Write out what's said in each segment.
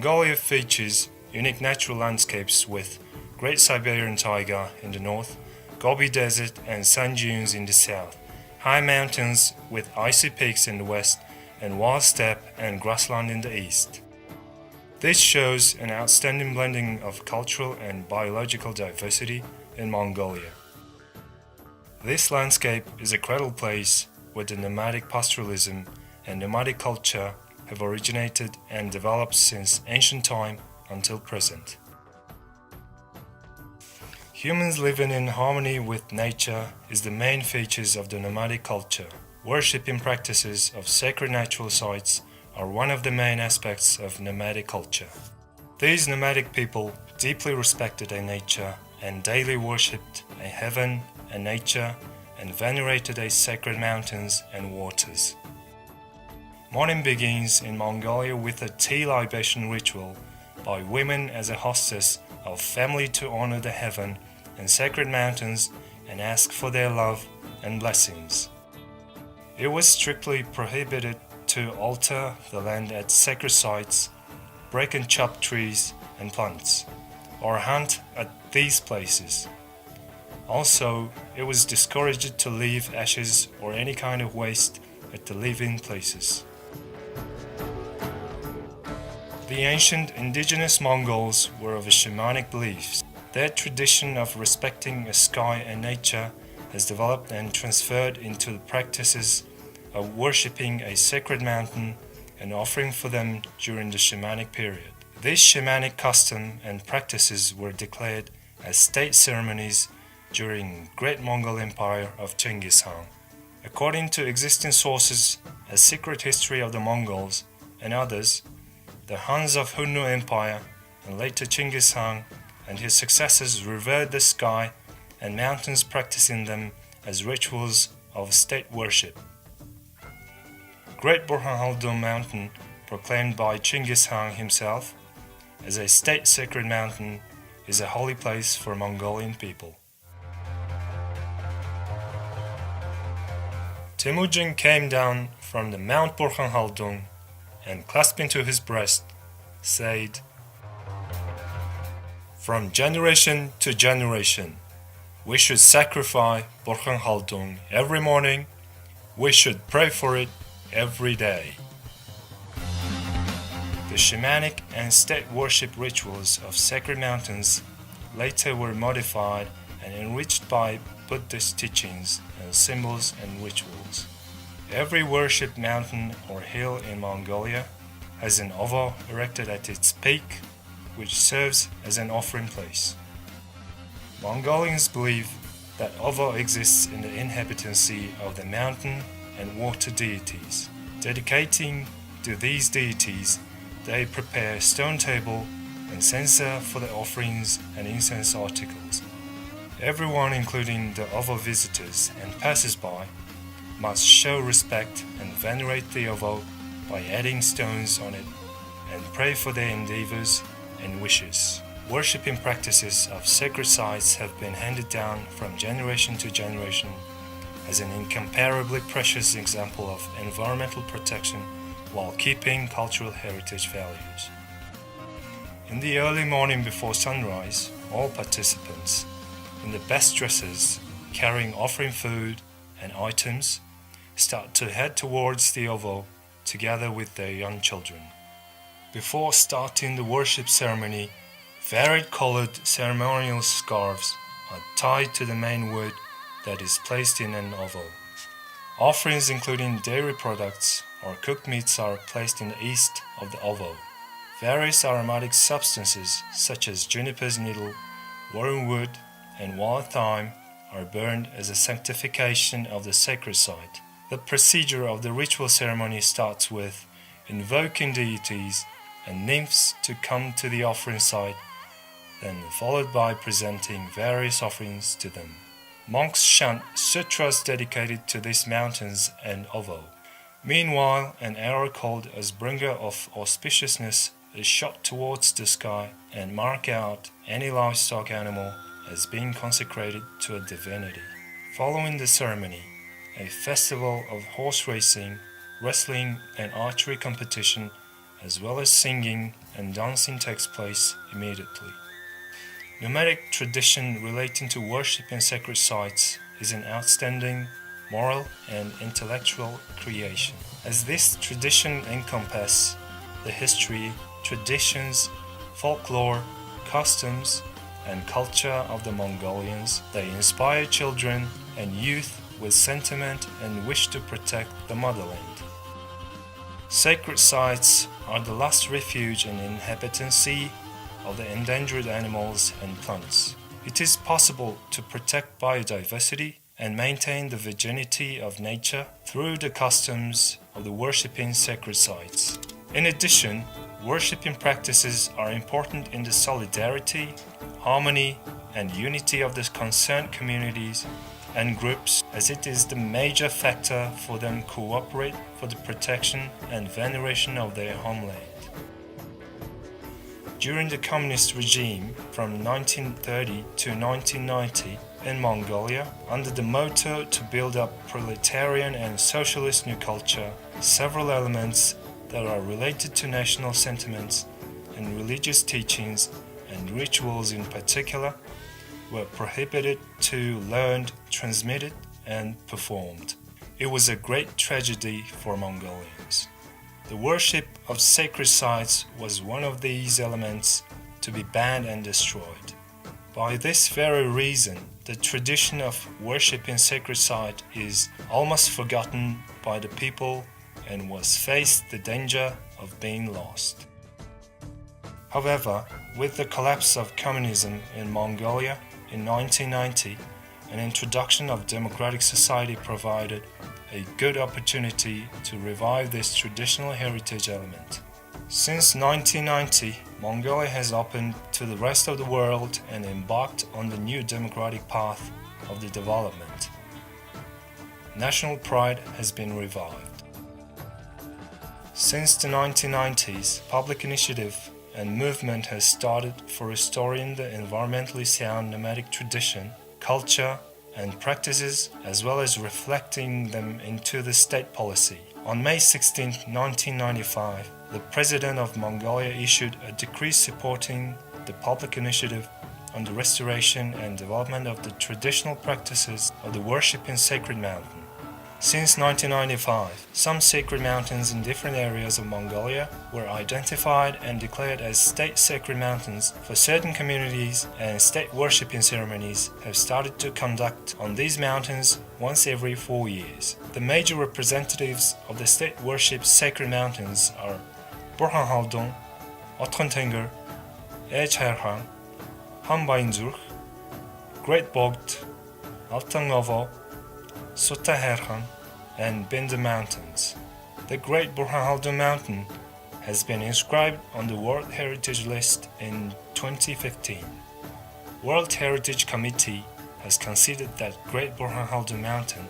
Mongolia features unique natural landscapes with Great Siberian Taiga in the north, Gobi Desert and sand dunes in the south, high mountains with icy peaks in the west, and wild steppe and grassland in the east. This shows an outstanding blending of cultural and biological diversity in Mongolia. This landscape is a cradle place where the nomadic pastoralism and nomadic culture have originated and developed since ancient time until present. Humans living in harmony with nature is the main features of the nomadic culture. Worshipping practices of sacred natural sites are one of the main aspects of nomadic culture. These nomadic people deeply respected a nature and daily worshipped a heaven and nature and venerated a sacred mountains and waters. Morning begins in Mongolia with a tea libation ritual by women as a hostess of family to honor the heaven and sacred mountains and ask for their love and blessings. It was strictly prohibited to alter the land at sacred sites, break and chop trees and plants, or hunt at these places. Also, it was discouraged to leave ashes or any kind of waste at the living places. The ancient indigenous Mongols were of a shamanic beliefs. Their tradition of respecting the sky and nature has developed and transferred into the practices of worshipping a sacred mountain and offering for them during the shamanic period. These shamanic customs and practices were declared as state ceremonies during Great Mongol Empire of Genghis Khan. According to existing sources, A Secret History of the Mongols and others, the Huns of Hunnu Empire and later Genghis Khan and his successors revered the sky and mountains, practicing them as rituals of state worship. Great Burhan Mountain, proclaimed by Genghis Khan himself as a state sacred mountain, is a holy place for Mongolian people. Temujin came down from the Mount Burhan and clasping to his breast, said, "From generation to generation, we should sacrifice Burhan Haldung every morning. We should pray for it every day." The shamanic and state worship rituals of sacred mountains later were modified and enriched by Buddhist teachings and symbols and rituals. Every worship mountain or hill in Mongolia has an ovo erected at its peak, which serves as an offering place. Mongolians believe that ovo exists in the inhabitancy of the mountain and water deities. Dedicating to these deities, they prepare stone table and censer for the offerings and incense articles. Everyone, including the ovo visitors and passers-by, must show respect and venerate the ovo by adding stones on it and pray for their endeavors and wishes. Worshipping practices of sacred sites have been handed down from generation to generation as an incomparably precious example of environmental protection while keeping cultural heritage values. In the early morning before sunrise, all participants, in the best dresses, carrying offering food and items, start to head towards the ovo together with their young children. Before starting the worship ceremony, varied colored ceremonial scarves are tied to the main wood that is placed in an ovo. Offerings including dairy products or cooked meats are placed in the east of the ovo. Various aromatic substances such as juniper's needle, wormwood, and wild thyme are burned as a sanctification of the sacred site. The procedure of the ritual ceremony starts with invoking deities and nymphs to come to the offering site, then followed by presenting various offerings to them. Monks chant sutras dedicated to these mountains and ovo. Meanwhile, an arrow called as bringer of auspiciousness is shot towards the sky and mark out any livestock animal as being consecrated to a divinity. Following the ceremony, a festival of horse racing, wrestling, and archery competition as well as singing and dancing takes place immediately. Nomadic tradition relating to worship in sacred sites is an outstanding moral and intellectual creation, as this tradition encompasses the history, traditions, folklore, customs, and culture of the Mongolians. They inspire children and youth with sentiment and wish to protect the motherland. Sacred sites are the last refuge and inhabitancy of the endangered animals and plants. It is possible to protect biodiversity and maintain the virginity of nature through the customs of the worshipping sacred sites. In addition, worshipping practices are important in the solidarity, harmony, and unity of the concerned communities and groups, as it is the major factor for them cooperate for the protection and veneration of their homeland. During the communist regime from 1930 to 1990 in Mongolia, under the motto to build up proletarian and socialist new culture, several elements that are related to national sentiments and religious teachings and rituals in particular were prohibited to learned, transmitted, and performed. It was a great tragedy for Mongolians. The worship of sacred sites was one of these elements to be banned and destroyed. By this very reason, the tradition of worship in sacred site is almost forgotten by the people and was faced the danger of being lost. However, with the collapse of communism in Mongolia in 1990, an introduction of democratic society provided a good opportunity to revive this traditional heritage element. Since 1990, Mongolia has opened to the rest of the world and embarked on the new democratic path of the development. National pride has been revived. Since the 1990s, public initiative and movement has started for restoring the environmentally sound nomadic tradition, culture, and practices, as well as reflecting them into the state policy. On May 16, 1995, the President of Mongolia issued a decree supporting the public initiative on the restoration and development of the traditional practices of the worship in sacred mountain. Since 1995, some sacred mountains in different areas of Mongolia were identified and declared as state sacred mountains for certain communities, and state worshipping ceremonies have started to conduct on these mountains once every 4 years. The major representatives of the state worship sacred mountains are Burhan Haldun, Otkhontenger, Echherhan, Hambainzurh, Great Bogd, Altangovo, Sotaherhan, and Binda Mountains. The Great Burhan Haldun Mountain has been inscribed on the World Heritage List in 2015. World Heritage Committee has considered that Great Burhan Haldun Mountain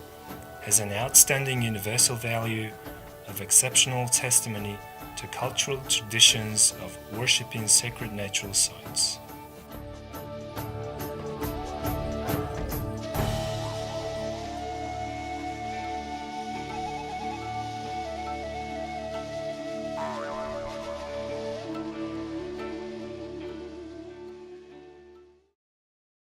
has an outstanding universal value of exceptional testimony to cultural traditions of worshipping sacred natural sites.